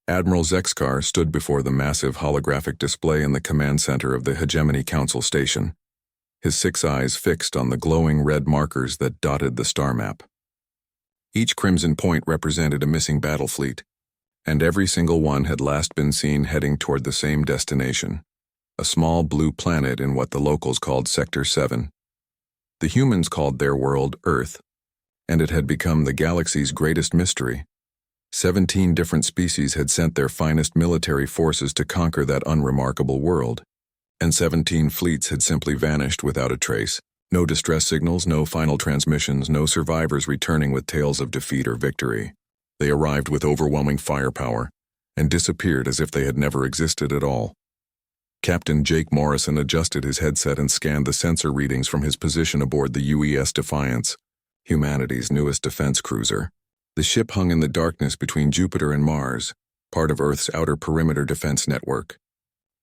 Admiral Zexkar stood before the massive holographic display in the command center of the Hegemony Council station, his 6 eyes fixed on the glowing red markers that dotted the star map. Each crimson point represented a missing battle fleet, and every single one had last been seen heading toward the same destination, a small blue planet in what the locals called Sector 7. The humans called their world Earth, and it had become the galaxy's greatest mystery. 17 different species had sent their finest military forces to conquer that unremarkable world, and 17 fleets had simply vanished without a trace. No distress signals, no final transmissions, no survivors returning with tales of defeat or victory. They arrived with overwhelming firepower and disappeared as if they had never existed at all. Captain Jake Morrison adjusted his headset and scanned the sensor readings from his position aboard the UES Defiance, humanity's newest defense cruiser. The ship hung in the darkness between Jupiter and Mars, part of Earth's outer perimeter defense network.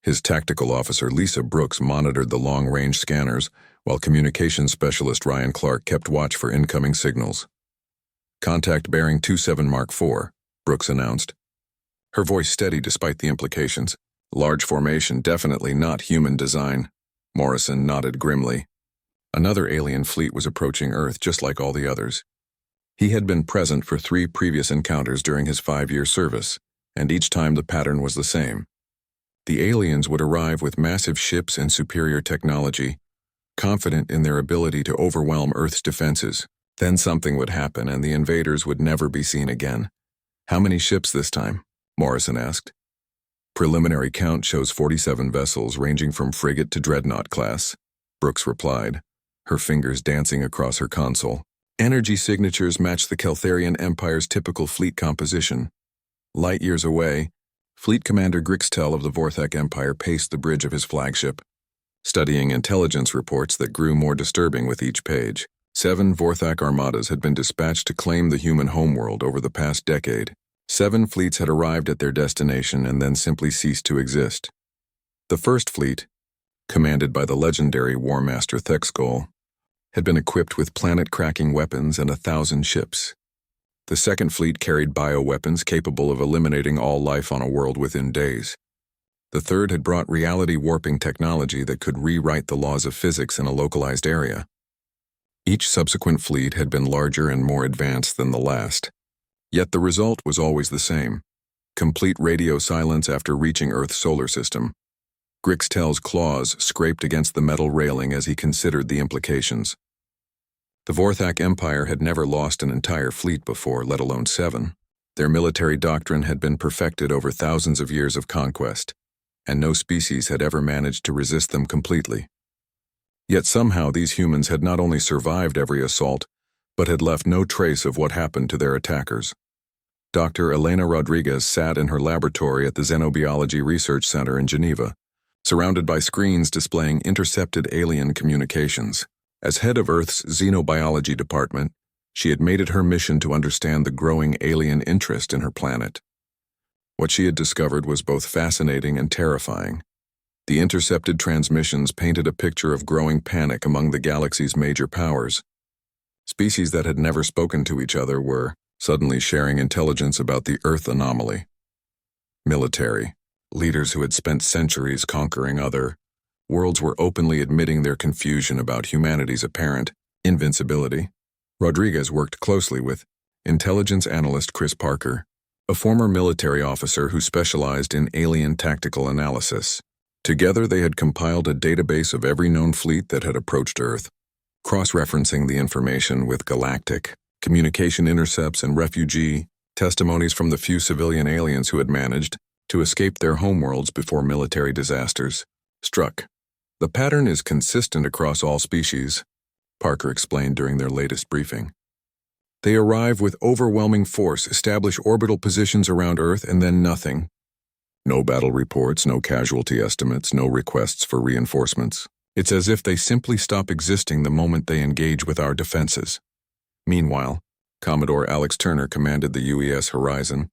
His tactical officer Lisa Brooks monitored the long-range scanners, while communications specialist Ryan Clark kept watch for incoming signals. "Contact bearing 27 Mark IV, Brooks announced. Her voice steady despite the implications. "Large formation, definitely not human design." Morrison nodded grimly. Another alien fleet was approaching Earth just like all the others. He had been present for 3 previous encounters during his 5-year service, and each time the pattern was the same. The aliens would arrive with massive ships and superior technology, confident in their ability to overwhelm Earth's defenses. Then something would happen and the invaders would never be seen again. "How many ships this time?" Morrison asked. "Preliminary count shows 47 vessels ranging from frigate to dreadnought class," Brooks replied, her fingers dancing across her console. Energy signatures matched the Keltharian Empire's typical fleet composition. Light years away, Fleet Commander Grixtel of the Vorthak Empire paced the bridge of his flagship, studying intelligence reports that grew more disturbing with each page. 7 Vorthak armadas had been dispatched to claim the human homeworld over the past decade. 7 fleets had arrived at their destination and then simply ceased to exist. The first fleet, commanded by the legendary War Master Thexgol, had been equipped with planet-cracking weapons and 1,000 ships. The second fleet carried bioweapons capable of eliminating all life on a world within days. The third had brought reality-warping technology that could rewrite the laws of physics in a localized area. Each subsequent fleet had been larger and more advanced than the last. Yet the result was always the same: complete radio silence after reaching Earth's solar system. Grixtel's claws scraped against the metal railing as he considered the implications. The Vorthak Empire had never lost an entire fleet before, let alone 7. Their military doctrine had been perfected over thousands of years of conquest, and no species had ever managed to resist them completely. Yet somehow these humans had not only survived every assault, but had left no trace of what happened to their attackers. Dr. Elena Rodriguez sat in her laboratory at the Xenobiology Research Center in Geneva, surrounded by screens displaying intercepted alien communications. As head of Earth's Xenobiology Department, she had made it her mission to understand the growing alien interest in her planet. What she had discovered was both fascinating and terrifying. The intercepted transmissions painted a picture of growing panic among the galaxy's major powers. Species that had never spoken to each other were suddenly sharing intelligence about the Earth anomaly. Military leaders who had spent centuries conquering other worlds were openly admitting their confusion about humanity's apparent invincibility. Rodriguez worked closely with intelligence analyst Chris Parker, a former military officer who specialized in alien tactical analysis. Together they had compiled a database of every known fleet that had approached Earth, cross-referencing the information with galactic communication intercepts and refugee testimonies from the few civilian aliens who had managed to escape their homeworlds before military disasters struck. "The pattern is consistent across all species," Parker explained during their latest briefing. "They arrive with overwhelming force, establish orbital positions around Earth, and then nothing. No battle reports, no casualty estimates, no requests for reinforcements. It's as if they simply stop existing the moment they engage with our defenses." Meanwhile, Commodore Alex Turner commanded the UES Horizon,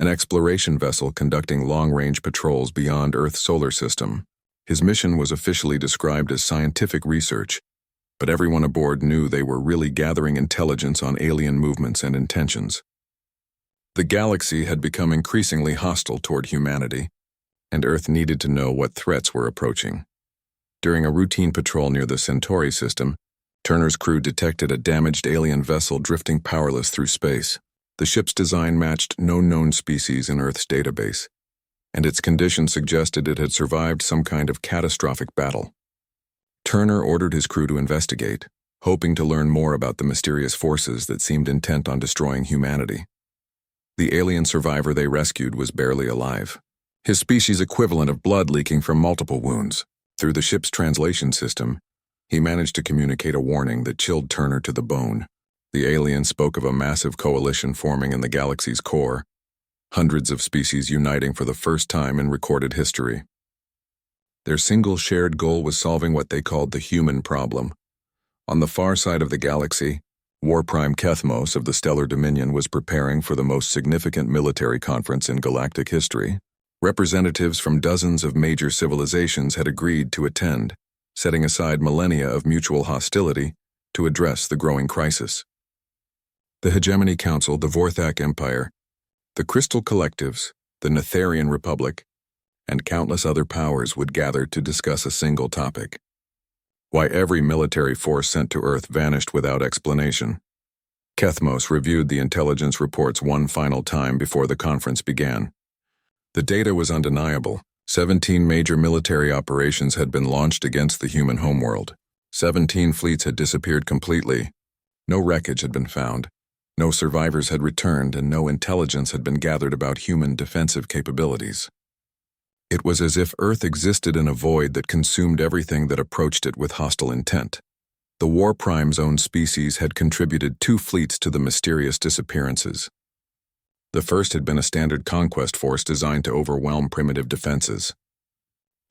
an exploration vessel conducting long-range patrols beyond Earth's solar system. His mission was officially described as scientific research, but everyone aboard knew they were really gathering intelligence on alien movements and intentions. The galaxy had become increasingly hostile toward humanity, and Earth needed to know what threats were approaching. During a routine patrol near the Centauri system, Turner's crew detected a damaged alien vessel drifting powerless through space. The ship's design matched no known species in Earth's database, and its condition suggested it had survived some kind of catastrophic battle. Turner ordered his crew to investigate, hoping to learn more about the mysterious forces that seemed intent on destroying humanity. The alien survivor they rescued was barely alive, his species equivalent of blood leaking from multiple wounds. Through the ship's translation system, he managed to communicate a warning that chilled Turner to the bone. The alien spoke of a massive coalition forming in the galaxy's core, hundreds of species uniting for the first time in recorded history. Their single shared goal was solving what they called the human problem. On the far side of the galaxy, War Prime Kethmos of the Stellar Dominion was preparing for the most significant military conference in galactic history. Representatives from dozens of major civilizations had agreed to attend, setting aside millennia of mutual hostility to address the growing crisis. The Hegemony Council, the Vorthak Empire, the Crystal Collectives, the Netherian Republic, and countless other powers would gather to discuss a single topic: why every military force sent to Earth vanished without explanation. Kethmos reviewed the intelligence reports one final time before the conference began. The data was undeniable. 17 major military operations had been launched against the human homeworld. 17 fleets had disappeared completely. No wreckage had been found. No survivors had returned, and no intelligence had been gathered about human defensive capabilities. It was as if Earth existed in a void that consumed everything that approached it with hostile intent. The War Prime's own species had contributed 2 fleets to the mysterious disappearances. The first had been a standard conquest force designed to overwhelm primitive defenses.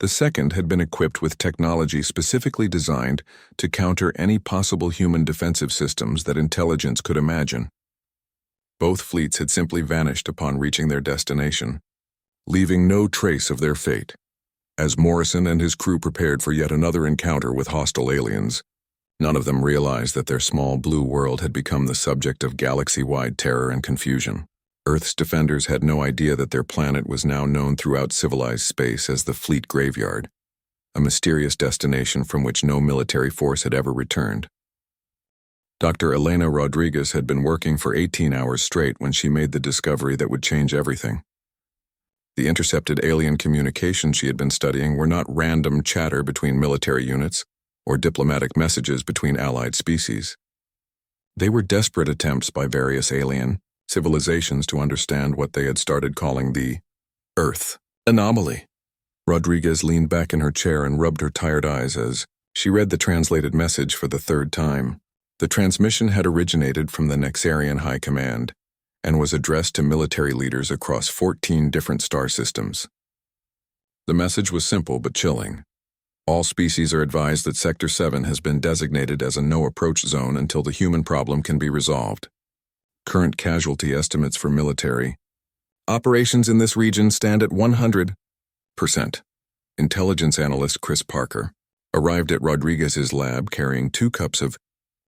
The second had been equipped with technology specifically designed to counter any possible human defensive systems that intelligence could imagine. Both fleets had simply vanished upon reaching their destination, leaving no trace of their fate. As Morrison and his crew prepared for yet another encounter with hostile aliens, none of them realized that their small blue world had become the subject of galaxy-wide terror and confusion. Earth's defenders had no idea that their planet was now known throughout civilized space as the Fleet Graveyard, a mysterious destination from which no military force had ever returned. Dr. Elena Rodriguez had been working for 18 hours straight when she made the discovery that would change everything. The intercepted alien communications she had been studying were not random chatter between military units or diplomatic messages between allied species. They were desperate attempts by various alien civilizations to understand what they had started calling the Earth anomaly. Rodriguez leaned back in her chair and rubbed her tired eyes as she read the translated message for the 3rd time. The transmission had originated from the Nexarian High Command and was addressed to military leaders across 14 different star systems. The message was simple but chilling. All species are advised that Sector 7 has been designated as a no-approach zone until the human problem can be resolved. Current casualty estimates for military operations in this region stand at 100%. Intelligence analyst Chris Parker arrived at Rodriguez's lab carrying 2 cups of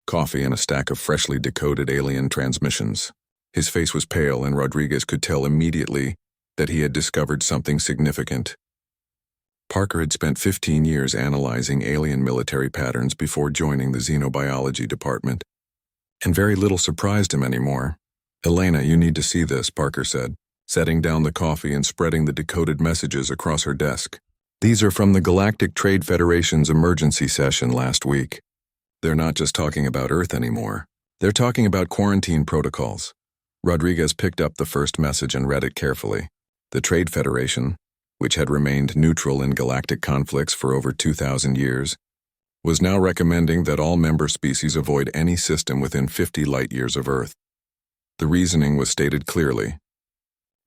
coffee and a stack of freshly decoded alien transmissions. His face was pale, and Rodriguez could tell immediately that he had discovered something significant. Parker had spent 15 years analyzing alien military patterns before joining the xenobiology department, and very little surprised him anymore. "Elena, you need to see this," Parker said, setting down the coffee and spreading the decoded messages across her desk. "These are from the Galactic Trade Federation's emergency session last week. They're not just talking about Earth anymore. They're talking about quarantine protocols." Rodriguez picked up the first message and read it carefully. The Trade Federation, which had remained neutral in galactic conflicts for over 2,000 years, was now recommending that all member species avoid any system within 50 light-years of Earth. The reasoning was stated clearly.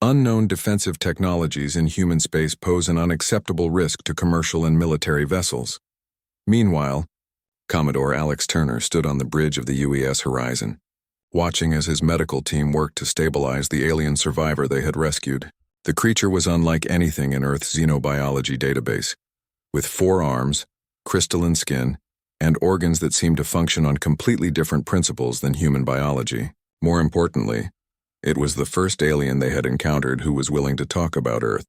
Unknown defensive technologies in human space pose an unacceptable risk to commercial and military vessels. Meanwhile, Commodore Alex Turner stood on the bridge of the UES Horizon, watching as his medical team worked to stabilize the alien survivor they had rescued. The creature was unlike anything in Earth's xenobiology database, with 4 arms, crystalline skin, and organs that seemed to function on completely different principles than human biology. More importantly, It was the first alien they had encountered who was willing to talk about Earth.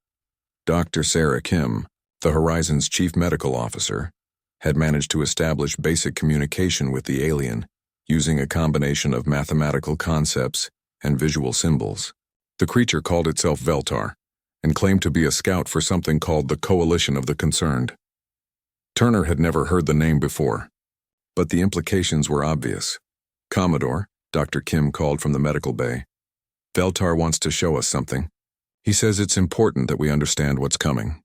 Dr. Sarah Kim, the Horizon's chief medical officer, had managed to establish basic communication with the alien, using a combination of mathematical concepts and visual symbols. The creature called itself Veltar, and claimed to be a scout for something called the Coalition of the Concerned. Turner had never heard the name before, but the implications were obvious. "Commodore," Dr. Kim called from the medical bay, "Veltar wants to show us something. He says it's important that we understand what's coming."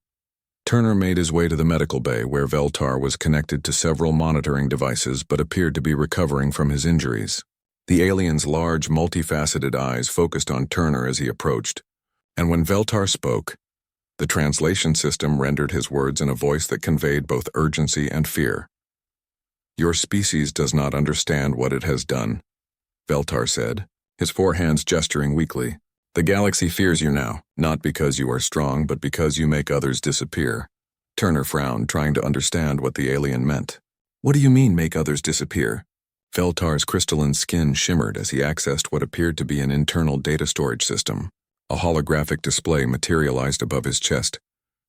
Turner made his way to the medical bay, where Veltar was connected to several monitoring devices but appeared to be recovering from his injuries. The alien's large, multifaceted eyes focused on Turner as he approached, and when Veltar spoke, the translation system rendered his words in a voice that conveyed both urgency and fear. "Your species does not understand what it has done," Veltar said, his four hands gesturing weakly. "The galaxy fears you now, not because you are strong, but because you make others disappear." Turner frowned, trying to understand what the alien meant. "What do you mean, make others disappear?" Veltar's crystalline skin shimmered as he accessed what appeared to be an internal data storage system. A holographic display materialized above his chest,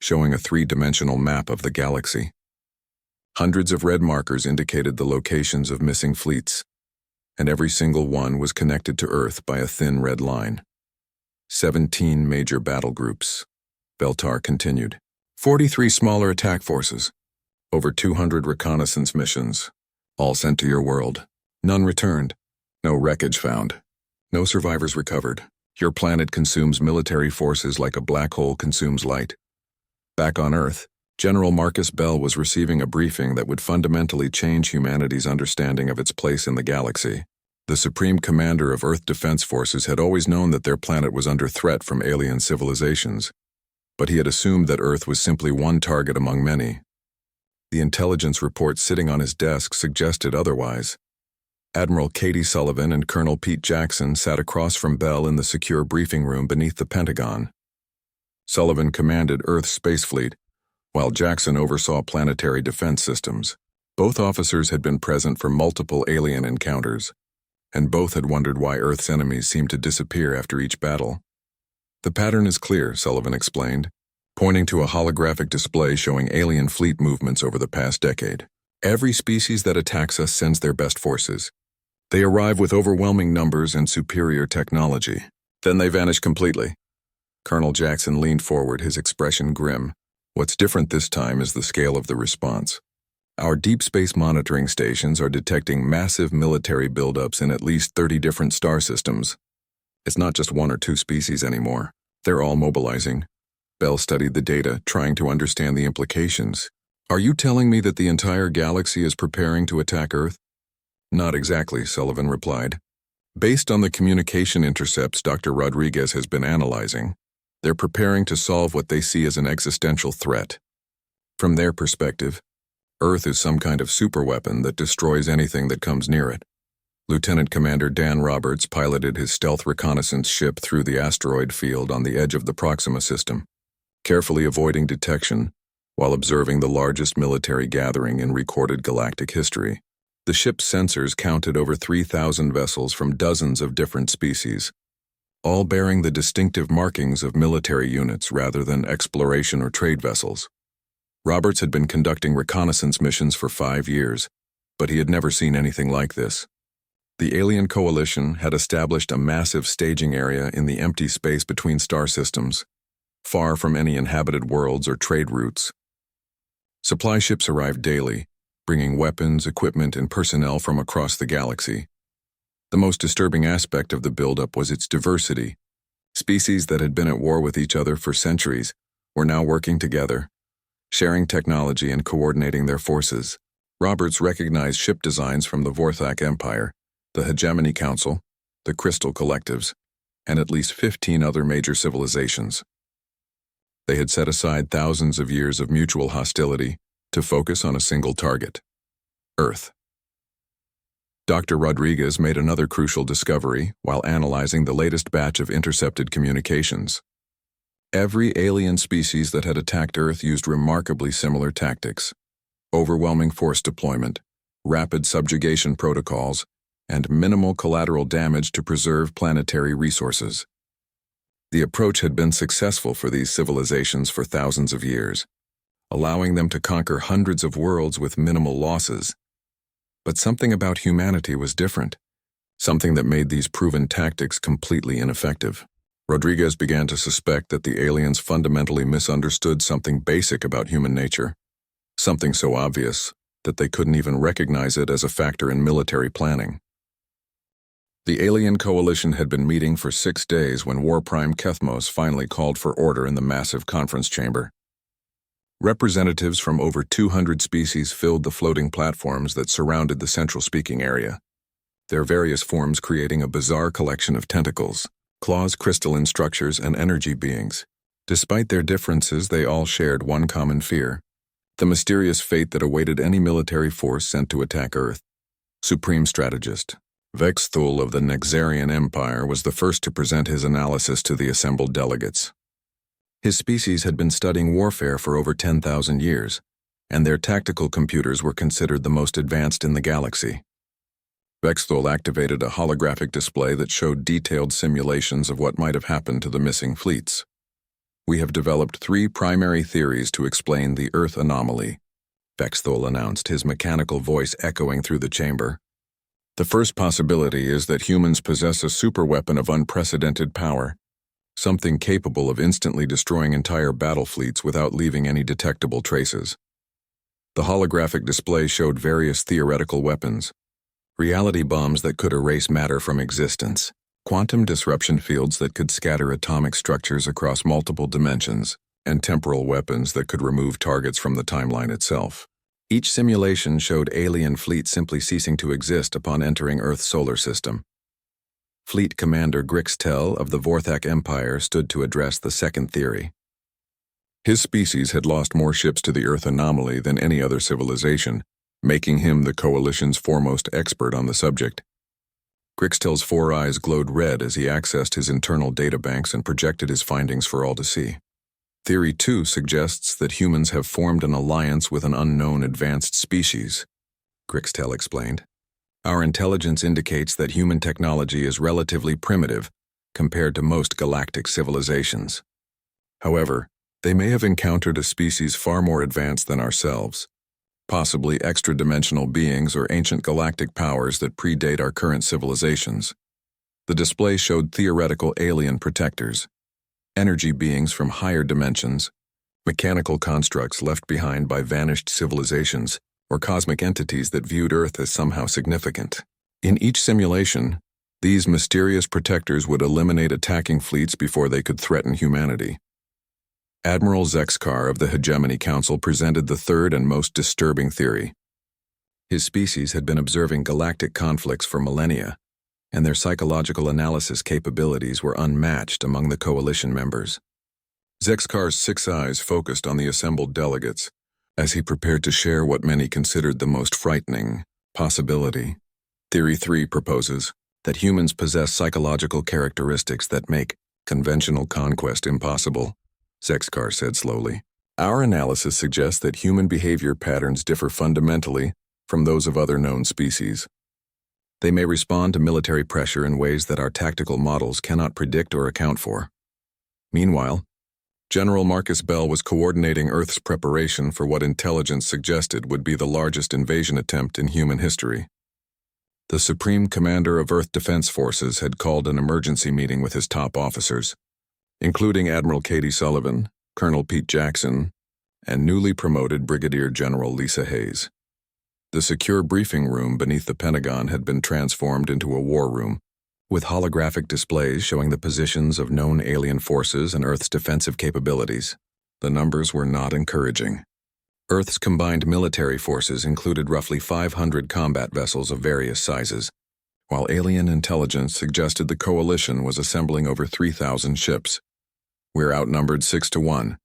showing a three-dimensional map of the galaxy. Hundreds of red markers indicated the locations of missing fleets, and every single one was connected to Earth by a thin red line. 17 major battle groups, Veltar continued. 43 smaller attack forces. Over 200 reconnaissance missions, all sent to your world. None returned. No wreckage found. No survivors recovered. Your planet consumes military forces like a black hole consumes light. Back on Earth, General Marcus Bell was receiving a briefing that would fundamentally change humanity's understanding of its place in the galaxy. The Supreme Commander of Earth Defense Forces had always known that their planet was under threat from alien civilizations, but he had assumed that Earth was simply one target among many. The intelligence report sitting on his desk suggested otherwise. Admiral Katie Sullivan and Colonel Pete Jackson sat across from Bell in the secure briefing room beneath the Pentagon. Sullivan commanded Earth's space fleet, while Jackson oversaw planetary defense systems. Both officers had been present for multiple alien encounters, and both had wondered why Earth's enemies seemed to disappear after each battle. "The pattern is clear," Sullivan explained, pointing to a holographic display showing alien fleet movements over the past decade. "Every species that attacks us sends their best forces. They arrive with overwhelming numbers and superior technology. Then they vanish completely." Colonel Jackson leaned forward, his expression grim. "What's different this time is the scale of the response. Our deep space monitoring stations are detecting massive military buildups in at least 30 different star systems. It's not just one or two species anymore. They're all mobilizing." Bell studied the data, trying to understand the implications. "Are you telling me that the entire galaxy is preparing to attack Earth?" "Not exactly," Sullivan replied. "Based on the communication intercepts Dr. Rodriguez has been analyzing, they're preparing to solve what they see as an existential threat. From their perspective, Earth is some kind of superweapon that destroys anything that comes near it." Lieutenant Commander Dan Roberts piloted his stealth reconnaissance ship through the asteroid field on the edge of the Proxima system, carefully avoiding detection while observing the largest military gathering in recorded galactic history. The ship's sensors counted over 3,000 vessels from dozens of different species, all bearing the distinctive markings of military units rather than exploration or trade vessels. Roberts had been conducting reconnaissance missions for 5 years, but he had never seen anything like this. The alien coalition had established a massive staging area in the empty space between star systems, far from any inhabited worlds or trade routes. Supply ships arrived daily, bringing weapons, equipment, and personnel from across the galaxy. The most disturbing aspect of the buildup was its diversity. Species that had been at war with each other for centuries were now working together, sharing technology and coordinating their forces. Roberts recognized ship designs from the Vorthak Empire, the Hegemony Council, the Crystal Collectives, and at least 15 other major civilizations. They had set aside thousands of years of mutual hostility to focus on a single target: Earth. Dr. Rodriguez made another crucial discovery while analyzing the latest batch of intercepted communications. Every alien species that had attacked Earth used remarkably similar tactics: overwhelming force deployment, rapid subjugation protocols, and minimal collateral damage to preserve planetary resources. The approach had been successful for these civilizations for thousands of years, allowing them to conquer hundreds of worlds with minimal losses. But something about humanity was different, something that made these proven tactics completely ineffective. Rodriguez began to suspect that the aliens fundamentally misunderstood something basic about human nature, something so obvious that they couldn't even recognize it as a factor in military planning. The alien coalition had been meeting for 6 days when War Prime Kethmos finally called for order in the massive conference chamber. Representatives from over 200 species filled the floating platforms that surrounded the central speaking area, their various forms creating a bizarre collection of tentacles, claws, crystalline structures, and energy beings. Despite their differences, they all shared one common fear: the mysterious fate that awaited any military force sent to attack Earth. Supreme Strategist Vexthul of the Nexarian Empire was the first to present his analysis to the assembled delegates. His species had been studying warfare for over 10,000 years, and their tactical computers were considered the most advanced in the galaxy. Vexthul activated a holographic display that showed detailed simulations of what might have happened to the missing fleets. "We have developed 3 primary theories to explain the Earth anomaly," Vexthul announced, his mechanical voice echoing through the chamber. "The first possibility is that humans possess a superweapon of unprecedented power, something capable of instantly destroying entire battle fleets without leaving any detectable traces." The holographic display showed various theoretical weapons: reality bombs that could erase matter from existence, quantum disruption fields that could scatter atomic structures across multiple dimensions, and temporal weapons that could remove targets from the timeline itself. Each simulation showed alien fleets simply ceasing to exist upon entering Earth's solar system. Fleet Commander Grixtel of the Vorthak Empire stood to address the second theory. His species had lost more ships to the Earth anomaly than any other civilization, making him the Coalition's foremost expert on the subject. Grixtel's 4 eyes glowed red as he accessed his internal databanks and projected his findings for all to see. Theory 2 suggests that humans have formed an alliance with an unknown advanced species, Grixtel explained. "Our intelligence indicates that human technology is relatively primitive compared to most galactic civilizations. However, they may have encountered a species far more advanced than ourselves, possibly extra-dimensional beings or ancient galactic powers that predate our current civilizations." The display showed theoretical alien protectors, energy beings from higher dimensions, mechanical constructs left behind by vanished civilizations, or cosmic entities that viewed Earth as somehow significant. In each simulation, these mysterious protectors would eliminate attacking fleets before they could threaten humanity. Admiral Zexkar of the Hegemony Council presented the third and most disturbing theory. His species had been observing galactic conflicts for millennia, and their psychological analysis capabilities were unmatched among the Coalition members. Zexkar's 6 eyes focused on the assembled delegates as he prepared to share what many considered the most frightening possibility. Theory 3 proposes that humans possess psychological characteristics that make conventional conquest impossible, Zexkar said slowly. "Our analysis suggests that human behavior patterns differ fundamentally from those of other known species. They may respond to military pressure in ways that our tactical models cannot predict or account for." Meanwhile, General Marcus Bell was coordinating Earth's preparation for what intelligence suggested would be the largest invasion attempt in human history. The Supreme Commander of Earth Defense Forces had called an emergency meeting with his top officers, including Admiral Katie Sullivan, Colonel Pete Jackson, and newly promoted Brigadier General Lisa Hayes. The secure briefing room beneath the Pentagon had been transformed into a war room, with holographic displays showing the positions of known alien forces and Earth's defensive capabilities. The numbers were not encouraging. Earth's combined military forces included roughly 500 combat vessels of various sizes, while alien intelligence suggested the Coalition was assembling over 3,000 ships. "We're outnumbered 6 to 1,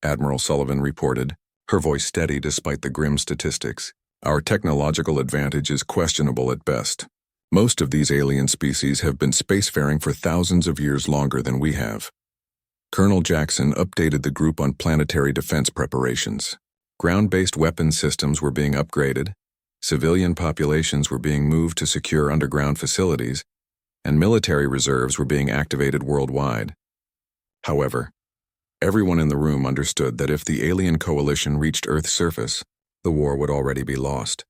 Admiral Sullivan reported, her voice steady despite the grim statistics. "Our technological advantage is questionable at best. Most of these alien species have been spacefaring for thousands of years longer than we have." Colonel Jackson updated the group on planetary defense preparations. Ground-based weapon systems were being upgraded, Civilian populations were being moved to secure underground facilities, and military reserves were being activated worldwide. However, everyone in the room understood that if the alien coalition reached Earth's surface, the war would already be lost.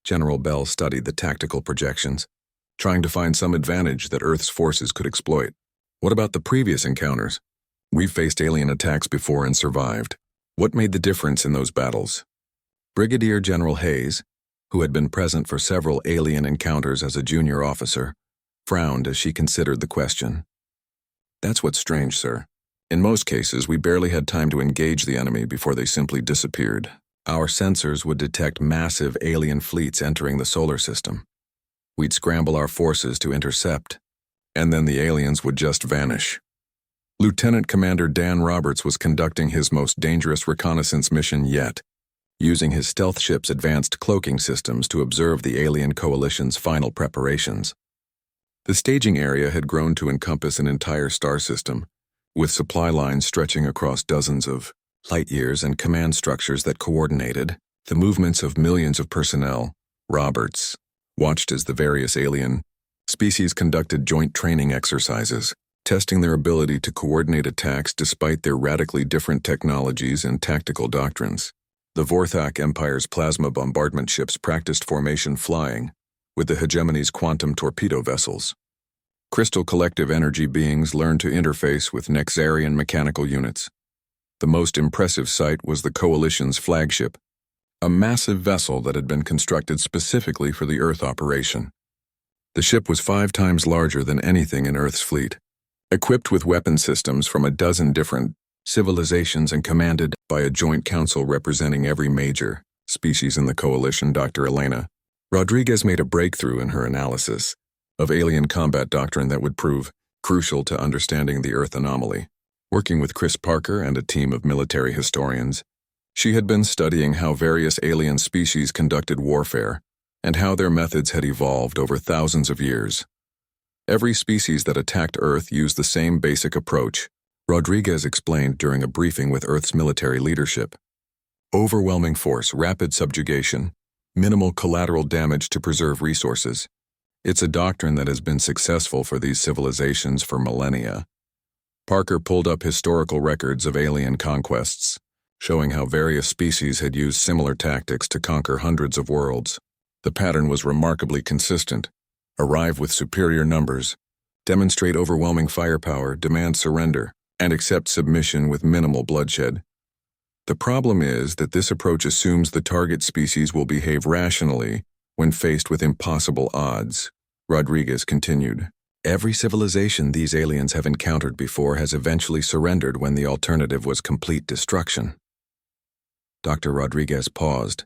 General Bell studied the tactical projections, trying to find some advantage that Earth's forces could exploit. What about the previous encounters? We've faced alien attacks before and survived. What made the difference in those battles? Brigadier General Hayes, who had been present for several alien encounters as a junior officer, frowned as she considered the question. That's what's strange, sir. In most cases, we barely had time to engage the enemy before they simply disappeared. Our sensors would detect massive alien fleets entering the solar system. We'd scramble our forces to intercept, and then the aliens would just vanish. Lieutenant Commander Dan Roberts was conducting his most dangerous reconnaissance mission yet, using his stealth ship's advanced cloaking systems to observe the alien coalition's final preparations. The staging area had grown to encompass an entire star system, with supply lines stretching across dozens of light years and command structures that coordinated the movements of millions of personnel. Roberts watched as the various alien species conducted joint training exercises, testing their ability to coordinate attacks despite their radically different technologies and tactical doctrines. The Vorthak Empire's plasma bombardment ships practiced formation flying with the hegemony's quantum torpedo vessels. Crystal collective energy beings learned to interface with Nexarian mechanical units. The most impressive sight was the Coalition's flagship, a massive vessel that had been constructed specifically for the Earth operation. The ship was 5 times larger than anything in Earth's fleet, equipped with weapon systems from a dozen different civilizations and commanded by a joint council representing every major species in the coalition. Dr. Elena Rodriguez made a breakthrough in her analysis of alien combat doctrine that would prove crucial to understanding the Earth anomaly. Working with Chris Parker and a team of military historians, she had been studying how various alien species conducted warfare and how their methods had evolved over thousands of years. Every species that attacked Earth used the same basic approach, Rodriguez explained during a briefing with Earth's military leadership. Overwhelming force, rapid subjugation, minimal collateral damage to preserve resources. It's a doctrine that has been successful for these civilizations for millennia. Parker pulled up historical records of alien conquests, showing how various species had used similar tactics to conquer hundreds of worlds. The pattern was remarkably consistent. Arrive with superior numbers, demonstrate overwhelming firepower, demand surrender, and accept submission with minimal bloodshed. The problem is that this approach assumes the target species will behave rationally when faced with impossible odds. Rodriguez continued. Every civilization these aliens have encountered before has eventually surrendered when the alternative was complete destruction. Dr. Rodriguez paused,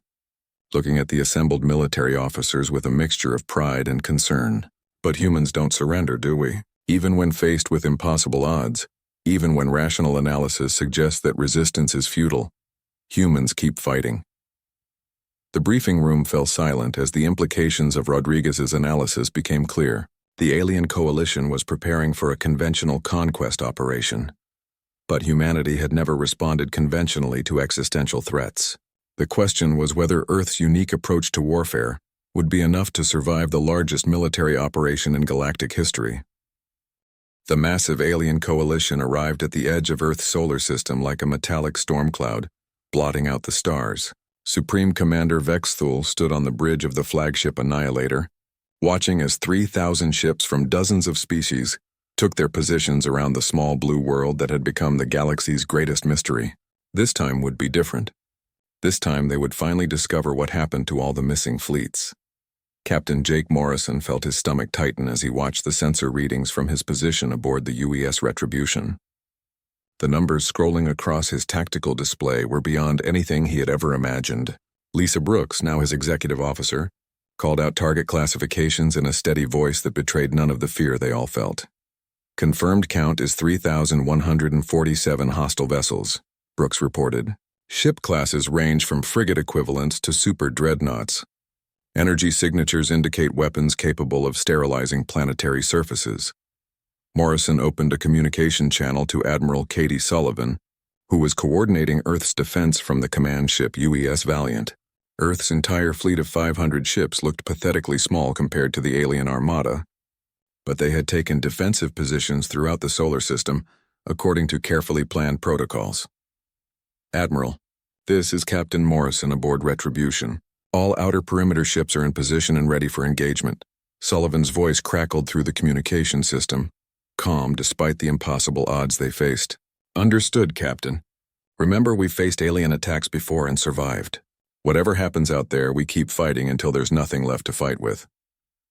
looking at the assembled military officers with a mixture of pride and concern. But humans don't surrender, do we? Even when faced with impossible odds, even when rational analysis suggests that resistance is futile, humans keep fighting. The briefing room fell silent as the implications of Rodriguez's analysis became clear. The alien coalition was preparing for a conventional conquest operation. But humanity had never responded conventionally to existential threats. The question was whether Earth's unique approach to warfare would be enough to survive the largest military operation in galactic history. The massive alien coalition arrived at the edge of Earth's solar system like a metallic storm cloud, blotting out the stars. Supreme Commander Vexthul stood on the bridge of the flagship Annihilator, watching as 3,000 ships from dozens of species took their positions around the small blue world that had become the galaxy's greatest mystery. This time would be different. This time they would finally discover what happened to all the missing fleets. Captain Jake Morrison felt his stomach tighten as he watched the sensor readings from his position aboard the UES Retribution. The numbers scrolling across his tactical display were beyond anything he had ever imagined. Lisa Brooks, now his executive officer, called out target classifications in a steady voice that betrayed none of the fear they all felt. Confirmed count is 3,147 hostile vessels, Brooks reported. Ship classes range from frigate equivalents to super dreadnoughts. Energy signatures indicate weapons capable of sterilizing planetary surfaces. Morrison opened a communication channel to Admiral Katie Sullivan, who was coordinating Earth's defense from the command ship UES Valiant. Earth's entire fleet of 500 ships looked pathetically small compared to the alien armada, but they had taken defensive positions throughout the solar system according to carefully planned protocols. Admiral, this is Captain Morrison aboard Retribution. All outer perimeter ships are in position and ready for engagement. Sullivan's voice crackled through the communication system, calm despite the impossible odds they faced. Understood, Captain. Remember, we faced alien attacks before and survived. Whatever happens out there, we keep fighting until there's nothing left to fight with.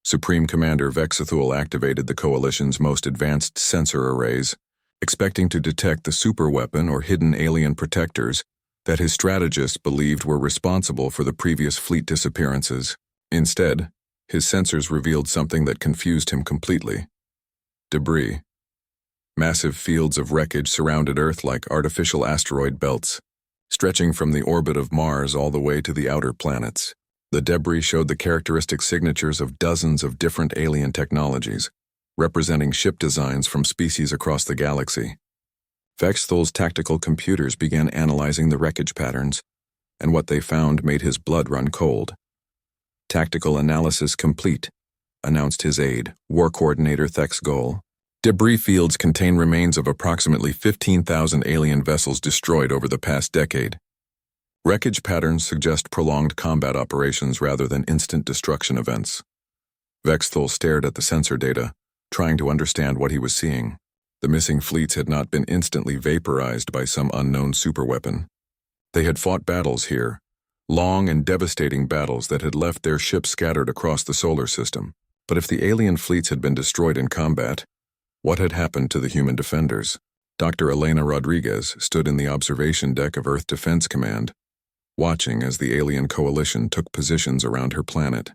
Supreme Commander Vexathul activated the Coalition's most advanced sensor arrays, expecting to detect the superweapon or hidden alien protectors that his strategists believed were responsible for the previous fleet disappearances. Instead, his sensors revealed something that confused him completely. Debris. Massive fields of wreckage surrounded Earth like artificial asteroid belts, stretching from the orbit of Mars all the way to the outer planets. The debris showed the characteristic signatures of dozens of different alien technologies, representing ship designs from species across the galaxy. Vexthul's tactical computers began analyzing the wreckage patterns, and what they found made his blood run cold. Tactical analysis complete, announced his aide, War Coordinator Thex Goal. Debris fields contain remains of approximately 15,000 alien vessels destroyed over the past decade. Wreckage patterns suggest prolonged combat operations rather than instant destruction events. Vexthul stared at the sensor data, trying to understand what he was seeing. The missing fleets had not been instantly vaporized by some unknown superweapon. They had fought battles here, long and devastating battles that had left their ships scattered across the solar system. But if the alien fleets had been destroyed in combat, what had happened to the human defenders? Dr. Elena Rodriguez stood in the observation deck of Earth Defense Command, watching as the alien coalition took positions around her planet.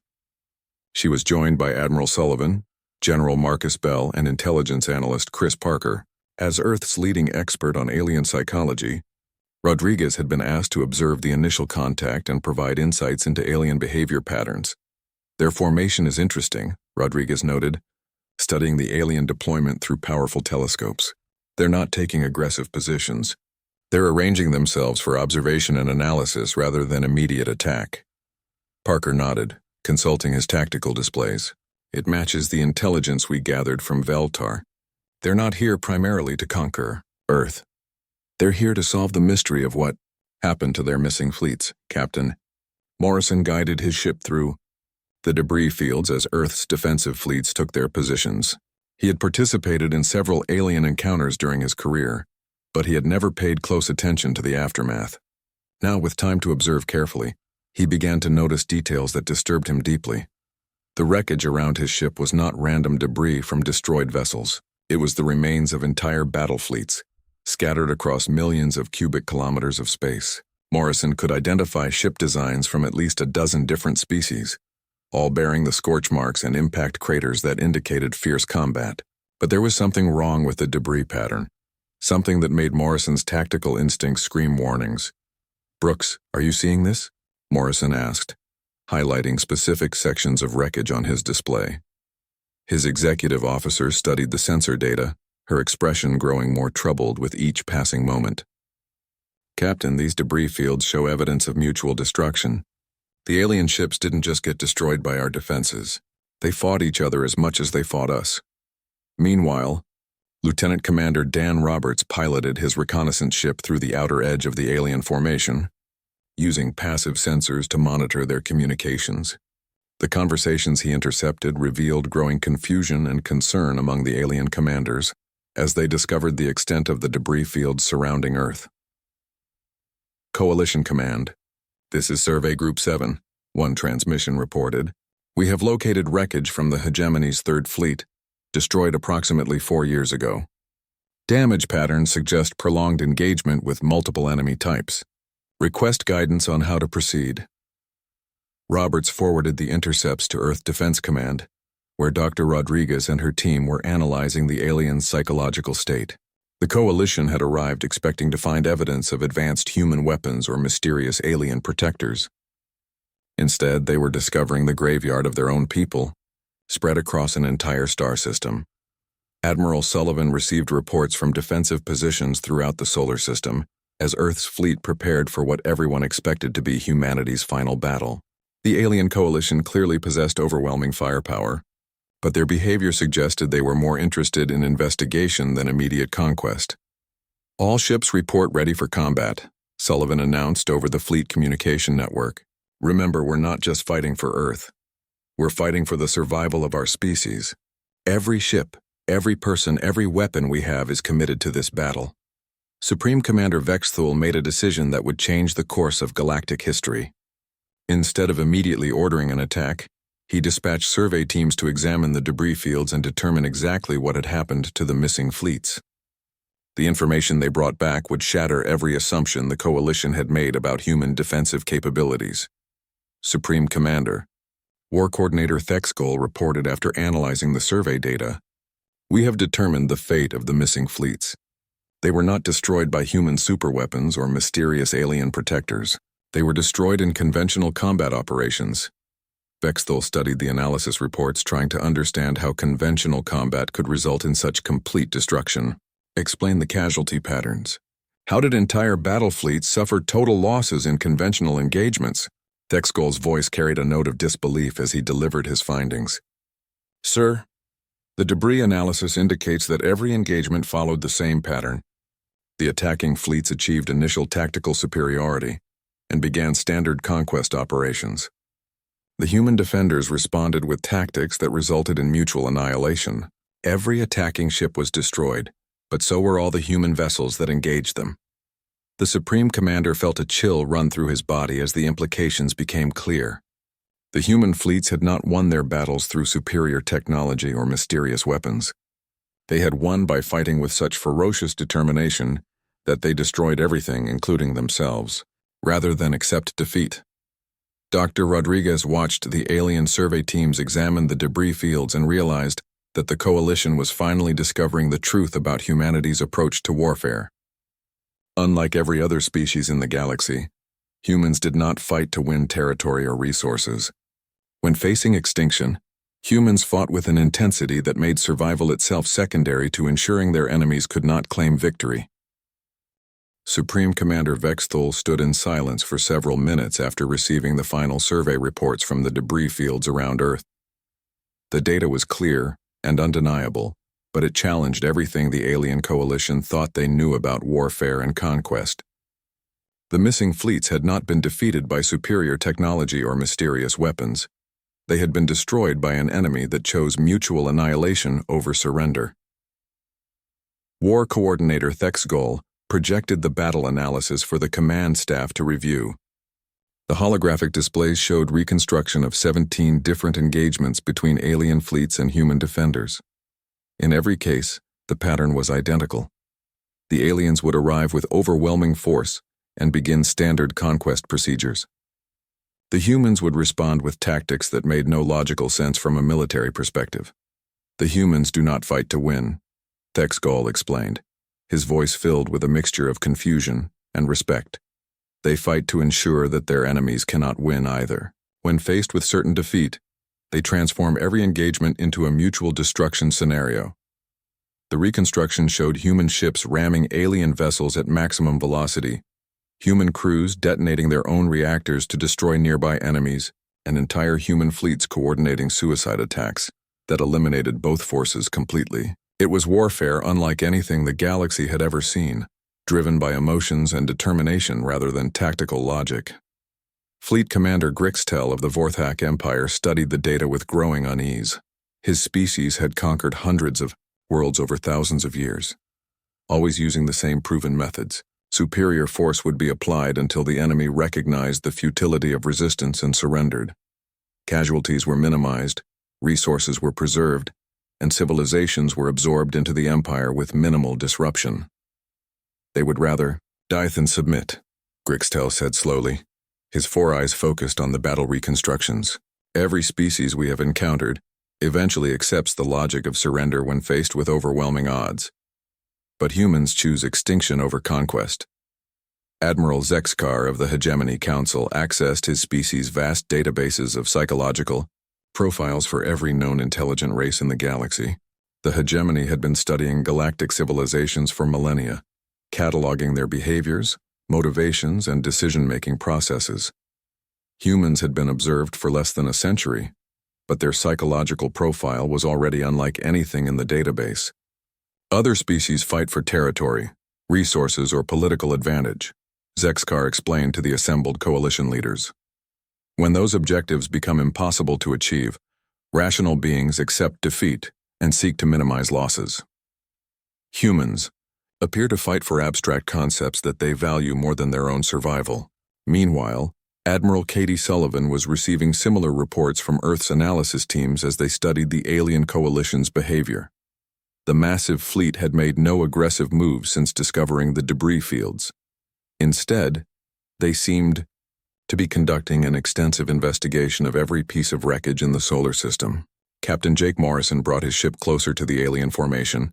She was joined by Admiral Sullivan, General Marcus Bell, and intelligence analyst Chris Parker. As Earth's leading expert on alien psychology, Rodriguez had been asked to observe the initial contact and provide insights into alien behavior patterns. Their formation is interesting, Rodriguez noted, studying the alien deployment through powerful telescopes. They're not taking aggressive positions. They're arranging themselves for observation and analysis rather than immediate attack. Parker nodded, consulting his tactical displays. It matches the intelligence we gathered from Veltar. They're not here primarily to conquer Earth. They're here to solve the mystery of what happened to their missing fleets, Captain. Morrison guided his ship through the debris fields as Earth's defensive fleets took their positions. He had participated in several alien encounters during his career, but he had never paid close attention to the aftermath. Now, with time to observe carefully, he began to notice details that disturbed him deeply. The wreckage around his ship was not random debris from destroyed vessels. It was the remains of entire battle fleets, scattered across millions of cubic kilometers of space. Morrison could identify ship designs from at least a dozen different species, all bearing the scorch marks and impact craters that indicated fierce combat. But there was something wrong with the debris pattern, something that made Morrison's tactical instincts scream warnings. "Brooks, are you seeing this?" Morrison asked, highlighting specific sections of wreckage on his display. His executive officer studied the sensor data, her expression growing more troubled with each passing moment. "Captain, these debris fields show evidence of mutual destruction. The alien ships didn't just get destroyed by our defenses. They fought each other as much as they fought us." Meanwhile, Lieutenant Commander Dan Roberts piloted his reconnaissance ship through the outer edge of the alien formation, using passive sensors to monitor their communications. The conversations he intercepted revealed growing confusion and concern among the alien commanders as they discovered the extent of the debris fields surrounding Earth. "Coalition Command. This is Survey Group 7, one transmission reported. We have located wreckage from the Hegemony's Third Fleet, destroyed approximately 4 years ago. Damage patterns suggest prolonged engagement with multiple enemy types. Request guidance on how to proceed." Roberts forwarded the intercepts to Earth Defense Command, where Dr. Rodriguez and her team were analyzing the alien's psychological state. The Coalition had arrived expecting to find evidence of advanced human weapons or mysterious alien protectors. Instead, they were discovering the graveyard of their own people, spread across an entire star system. Admiral Sullivan received reports from defensive positions throughout the solar system, as Earth's fleet prepared for what everyone expected to be humanity's final battle. The alien coalition clearly possessed overwhelming firepower, but their behavior suggested they were more interested in investigation than immediate conquest. "All ships report ready for combat," Sullivan announced over the fleet communication network. "Remember, we're not just fighting for Earth. We're fighting for the survival of our species. Every ship, every person, every weapon we have is committed to this battle." Supreme Commander Vexthul made a decision that would change the course of galactic history. Instead of immediately ordering an attack, he dispatched survey teams to examine the debris fields and determine exactly what had happened to the missing fleets. The information they brought back would shatter every assumption the coalition had made about human defensive capabilities. Supreme Commander, War Coordinator Thexgol reported after analyzing the survey data, "We have determined the fate of the missing fleets. They were not destroyed by human superweapons or mysterious alien protectors. They were destroyed in conventional combat operations." Vexthul studied the analysis reports, trying to understand how conventional combat could result in such complete destruction. "Explain the casualty patterns. How did entire battle fleets suffer total losses in conventional engagements?" Thexgol's voice carried a note of disbelief as he delivered his findings. "Sir, the debris analysis indicates that every engagement followed the same pattern. The attacking fleets achieved initial tactical superiority and began standard conquest operations. The human defenders responded with tactics that resulted in mutual annihilation. Every attacking ship was destroyed, but so were all the human vessels that engaged them." The Supreme Commander felt a chill run through his body as the implications became clear. The human fleets had not won their battles through superior technology or mysterious weapons. They had won by fighting with such ferocious determination that they destroyed everything, including themselves, rather than accept defeat. Dr. Rodriguez watched the alien survey teams examine the debris fields and realized that the coalition was finally discovering the truth about humanity's approach to warfare. Unlike every other species in the galaxy, humans did not fight to win territory or resources. When facing extinction, humans fought with an intensity that made survival itself secondary to ensuring their enemies could not claim victory. Supreme Commander Vexthul stood in silence for several minutes after receiving the final survey reports from the debris fields around Earth. The data was clear and undeniable, but it challenged everything the alien coalition thought they knew about warfare and conquest. The missing fleets had not been defeated by superior technology or mysterious weapons. They had been destroyed by an enemy that chose mutual annihilation over surrender. War Coordinator Thexgol projected the battle analysis for the command staff to review. The holographic displays showed reconstruction of 17 different engagements between alien fleets and human defenders. In every case, the pattern was identical. The aliens would arrive with overwhelming force and begin standard conquest procedures. The humans would respond with tactics that made no logical sense from a military perspective. "The humans do not fight to win," Thexgol explained, his voice filled with a mixture of confusion and respect. "They fight to ensure that their enemies cannot win either. When faced with certain defeat, they transform every engagement into a mutual destruction scenario." The reconstruction showed human ships ramming alien vessels at maximum velocity, human crews detonating their own reactors to destroy nearby enemies, and entire human fleets coordinating suicide attacks that eliminated both forces completely. It was warfare unlike anything the galaxy had ever seen, driven by emotions and determination rather than tactical logic. Fleet Commander Grixtel of the Vorthak Empire studied the data with growing unease. His species had conquered hundreds of worlds over thousands of years, always using the same proven methods. Superior force would be applied until the enemy recognized the futility of resistance and surrendered. Casualties were minimized, resources were preserved, and civilizations were absorbed into the empire with minimal disruption. "They would rather die than submit," Grixtel said slowly, his four eyes focused on the battle reconstructions. "Every species we have encountered eventually accepts the logic of surrender when faced with overwhelming odds. But humans choose extinction over conquest." Admiral Zexkar of the Hegemony Council accessed his species' vast databases of psychological profiles for every known intelligent race in the galaxy. The Hegemony had been studying galactic civilizations for millennia, cataloging their behaviors, motivations, and decision-making processes. Humans had been observed for less than a century, but their psychological profile was already unlike anything in the database. Other species fight for territory, resources, or political advantage, Zexkar explained to the assembled coalition leaders. When those objectives become impossible to achieve, rational beings accept defeat and seek to minimize losses. Humans appear to fight for abstract concepts that they value more than their own survival. Meanwhile, Admiral Katie Sullivan was receiving similar reports from Earth's analysis teams as they studied the alien coalition's behavior. The massive fleet had made no aggressive moves since discovering the debris fields. Instead, they seemed to be conducting an extensive investigation of every piece of wreckage in the solar system. Captain Jake Morrison brought his ship closer to the alien formation,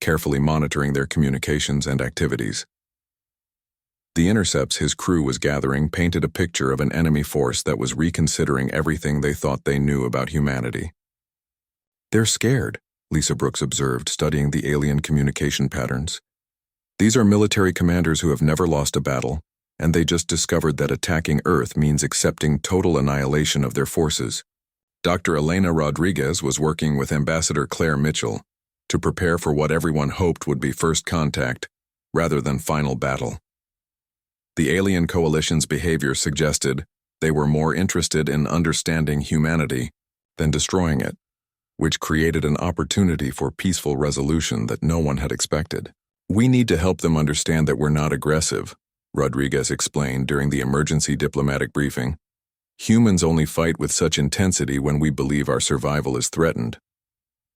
carefully monitoring their communications and activities. The intercepts his crew was gathering painted a picture of an enemy force that was reconsidering everything they thought they knew about humanity. "They're scared," Lisa Brooks observed, studying the alien communication patterns. "These are military commanders who have never lost a battle, and they just discovered that attacking Earth means accepting total annihilation of their forces." Dr. Elena Rodriguez was working with Ambassador Claire Mitchell to prepare for what everyone hoped would be first contact, rather than final battle. The alien coalition's behavior suggested they were more interested in understanding humanity than destroying it, which created an opportunity for peaceful resolution that no one had expected. "We need to help them understand that we're not aggressive," Rodriguez explained during the emergency diplomatic briefing. "Humans only fight with such intensity when we believe our survival is threatened.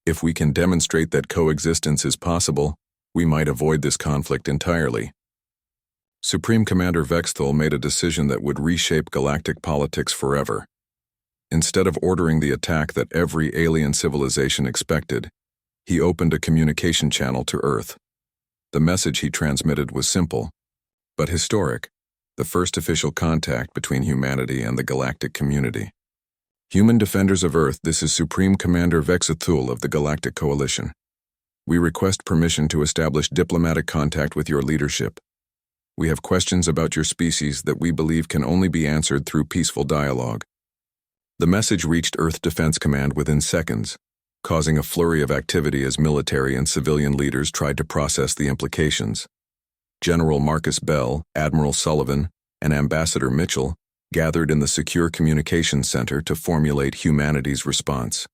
If we can demonstrate that coexistence is possible, we might avoid this conflict entirely." Supreme Commander Vexthal made a decision that would reshape galactic politics forever. Instead of ordering the attack that every alien civilization expected, he opened a communication channel to Earth. The message he transmitted was simple, but historic: the first official contact between humanity and the galactic community. "Human defenders of Earth, this is Supreme Commander Vexthal of the Galactic Coalition. We request permission to establish diplomatic contact with your leadership. We have questions about your species that we believe can only be answered through peaceful dialogue." The message reached Earth Defense Command within seconds, causing a flurry of activity as military and civilian leaders tried to process the implications. General Marcus Bell, Admiral Sullivan, and Ambassador Mitchell gathered in the Secure Communications Center to formulate humanity's response.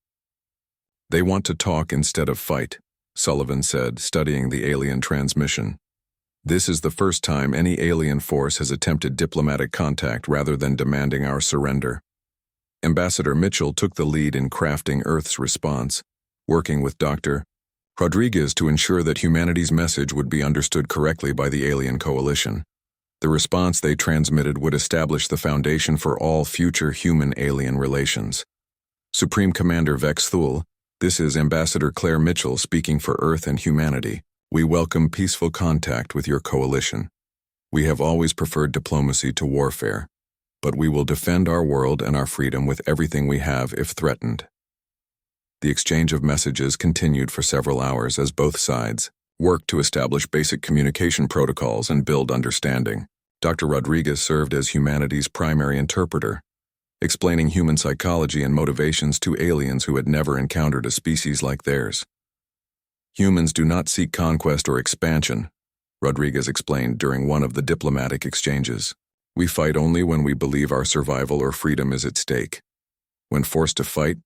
"They want to talk instead of fight," Sullivan said, studying the alien transmission. "This is the first time any alien force has attempted diplomatic contact rather than demanding our surrender." Ambassador Mitchell took the lead in crafting Earth's response, working with Dr. Rodriguez to ensure that humanity's message would be understood correctly by the alien coalition. The response they transmitted would establish the foundation for all future human-alien relations. "Supreme Commander Vexthal, this is Ambassador Claire Mitchell speaking for Earth and humanity. We welcome peaceful contact with your coalition. We have always preferred diplomacy to warfare, but we will defend our world and our freedom with everything we have if threatened." The exchange of messages continued for several hours as both sides worked to establish basic communication protocols and build understanding. Dr. Rodriguez served as humanity's primary interpreter, explaining human psychology and motivations to aliens who had never encountered a species like theirs. "Humans do not seek conquest or expansion," Rodriguez explained during one of the diplomatic exchanges. "We fight only when we believe our survival or freedom is at stake. When forced to fight,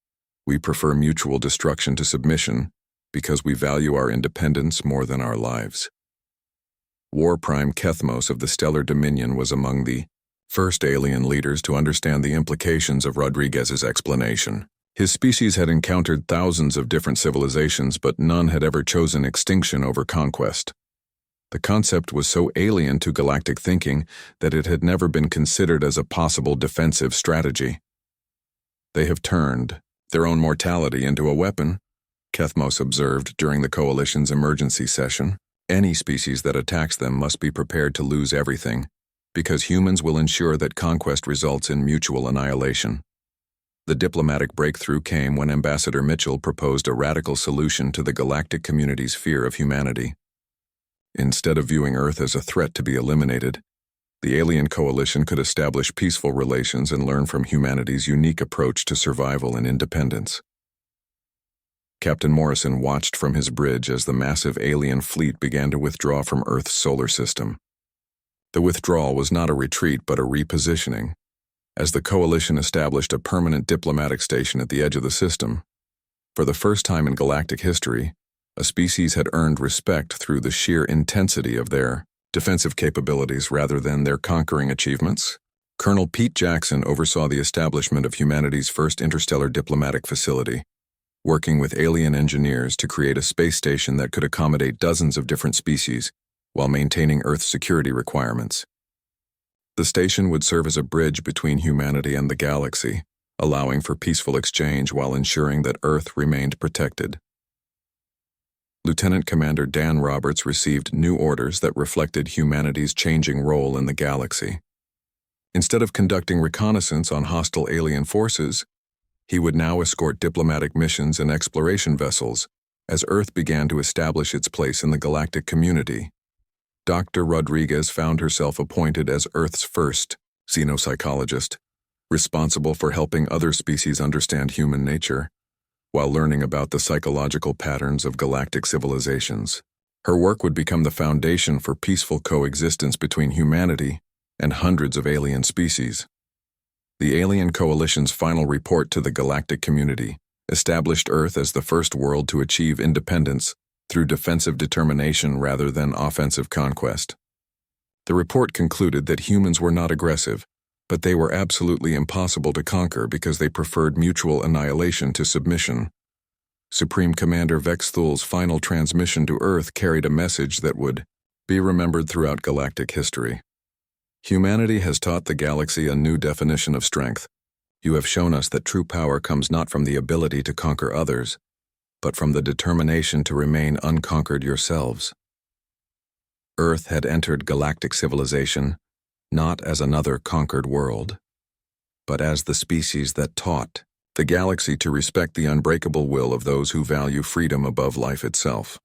we prefer mutual destruction to submission because we value our independence more than our lives." War Prime Kethmos of the Stellar Dominion was among the first alien leaders to understand the implications of Rodriguez's explanation. His species had encountered thousands of different civilizations, but none had ever chosen extinction over conquest. The concept was so alien to galactic thinking that it had never been considered as a possible defensive strategy. "They have turned their own mortality into a weapon," Kethmos observed during the Coalition's emergency session. "Any species that attacks them must be prepared to lose everything, because humans will ensure that conquest results in mutual annihilation." The diplomatic breakthrough came when Ambassador Mitchell proposed a radical solution to the galactic community's fear of humanity. Instead of viewing Earth as a threat to be eliminated, The alien coalition could establish peaceful relations and learn from humanity's unique approach to survival and independence. Captain Morrison watched from his bridge as the massive alien fleet began to withdraw from Earth's solar system. The withdrawal was not a retreat but a repositioning, as the coalition established a permanent diplomatic station at the edge of the system. For the first time in galactic history, a species had earned respect through the sheer intensity of their defensive capabilities rather than their conquering achievements. Colonel Pete Jackson oversaw the establishment of humanity's first interstellar diplomatic facility, working with alien engineers to create a space station that could accommodate dozens of different species while maintaining Earth's security requirements. The station would serve as a bridge between humanity and the galaxy, allowing for peaceful exchange while ensuring that Earth remained protected. Lieutenant Commander Dan Roberts received new orders that reflected humanity's changing role in the galaxy. Instead of conducting reconnaissance on hostile alien forces, he would now escort diplomatic missions and exploration vessels as Earth began to establish its place in the galactic community. Dr. Rodriguez found herself appointed as Earth's first xenopsychologist, responsible for helping other species understand human nature, while learning about the psychological patterns of galactic civilizations. Her work would become the foundation for peaceful coexistence between humanity and hundreds of alien species. The Alien Coalition's final report to the galactic community established Earth as the first world to achieve independence through defensive determination rather than offensive conquest. The report concluded that humans were not aggressive, but they were absolutely impossible to conquer because they preferred mutual annihilation to submission. Supreme Commander Vex Thul's final transmission to Earth carried a message that would be remembered throughout galactic history. Humanity has taught the galaxy a new definition of strength. You have shown us that true power comes not from the ability to conquer others, but from the determination to remain unconquered yourselves. Earth had entered galactic civilization not as another conquered world, but as the species that taught the galaxy to respect the unbreakable will of those who value freedom above life itself.